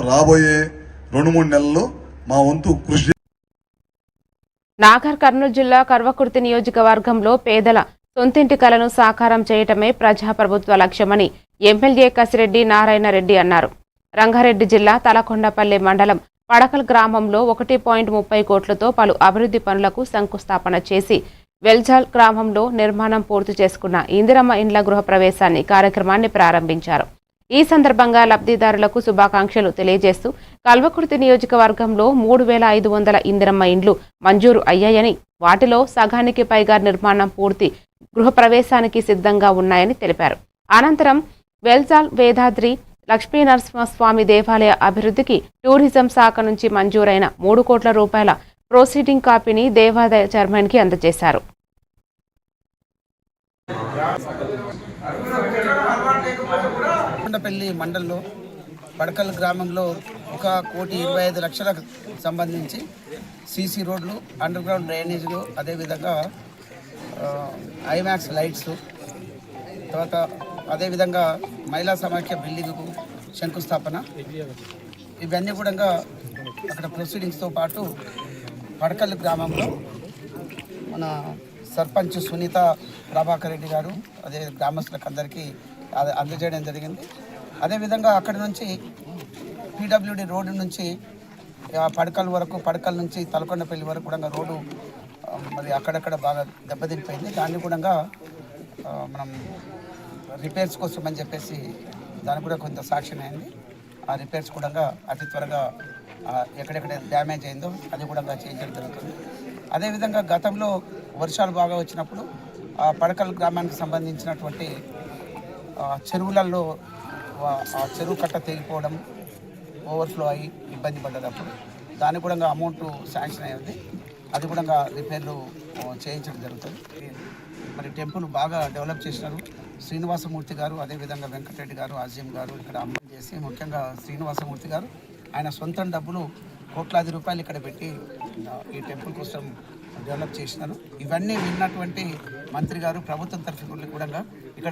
రాబోయే 2-3 నెలల్లో మా వంతు కృషి. నాగర్ కర్నూలు జిల్లా కల్వకుర్తి నియోజకవర్గంలో పేదల సొంతింటి కలను సాకారం చేయటమే ప్రజాప్రభుత్వ లక్ష్యమని ఎమ్మెల్యే కసిరెడ్డి నారాయణ రెడ్డి అన్నారు. రంగారెడ్డి జిల్లా తలకొండపల్లి మండలం పడకల్ గ్రామంలో 1.30 కోట్లతో పలు అభివృద్ధి పనులకు శంకుస్థాపన చేసి వెల్జాల్ గ్రామంలో నిర్మాణం పూర్తి చేసుకున్న ఇందిరమ్మ ఇండ్ల గృహప్రవేశాన్ని కార్యక్రమాన్ని ప్రారంభించారు. ఈ సందర్భంగా లబ్ధిదారులకు శుభాకాంక్షలు తెలియజేస్తూ కల్వకుర్తి నియోజకవర్గంలో 3,500 ఇందిరమ్మ ఇండ్లు మంజూరు అయ్యాయని, వాటిలో సగానికి పైగా నిర్మాణం పూర్తి గృహప్రవేశానికి సిద్ధంగా ఉన్నాయని తెలిపారు. అనంతరం వెల్జాల్ వేదాద్రి లక్ష్మీనరసింహస్వామి దేవాలయ అభివృద్ధికి టూరిజం శాఖ నుంచి మంజూరైన 3 కోట్ల రూపాయల ప్రొసీడింగ్ కాపీని దేవాదాయ చైర్మన్కి అందజేశారు. తలకొండపల్లి మండలంలో పడకల్ గ్రామంలో 1,25,00,000లకు సంబంధించి సీసీ రోడ్లు, అండర్ గ్రౌండ్ డ్రైనేజీలు, అదేవిధంగా ఐమాక్స్ లైట్స్, తర్వాత అదేవిధంగా మహిళా సమాఖ్య బిల్డింగ్కు శంకుస్థాపన, ఇవన్నీ కూడా అక్కడ ప్రొసీడింగ్స్తో పాటు పడకల్ గ్రామంలో మన సర్పంచ్ సునీత ప్రభాకర్ రెడ్డి గారు అదే గ్రామస్తులకు అందరికీ అందజేయడం జరిగింది. అదేవిధంగా అక్కడి నుంచి పీడబ్ల్యూడి రోడ్డు నుంచి పడకల్ వరకు, పడకల్ నుంచి తలకొండపల్లి వరకు కూడా రోడ్డు మరి అక్కడక్కడ బాగా దెబ్బతిండిపోయింది. దాన్ని కూడా మనం రిపేర్స్ కోసం అని చెప్పేసి దానికి కూడా కొంత సాక్ష్యం అయింది. ఆ రిపేర్స్ కూడా అతి త్వరగా ఎక్కడెక్కడ డ్యామేజ్ అయిందో అది కూడా చేయించడం జరుగుతుంది. అదేవిధంగా గతంలో వర్షాలు బాగా వచ్చినప్పుడు ఆ పడకల్ గ్రామానికి సంబంధించినటువంటి చెరువులలో ఆ చెరువు కట్ట తెగిపోవడం, ఓవర్ఫ్లో అయ్యి ఇబ్బంది పడ్డప్పుడు దానికి కూడా అమౌంట్ శాంక్షన్ అయ్యింది. అది కూడా రిపేర్లు చేయించడం జరుగుతుంది. మరి టెంపుల్ బాగా డెవలప్ చేసినారు శ్రీనివాసమూర్తి గారు, అదేవిధంగా వెంకటరెడ్డి గారు, అజీం గారు ఇక్కడ అమలు చేసి, ముఖ్యంగా శ్రీనివాసమూర్తి గారు ఆయన సొంత డబ్బులు కోట్లాది రూపాయలు ఇక్కడ పెట్టి ఈ టెంపుల్ కోసం డెవలప్ చేసినారు. ఇవన్నీ విన్నటువంటి మంత్రి గారు ప్రభుత్వం తరఫున కూడా ఇక్కడ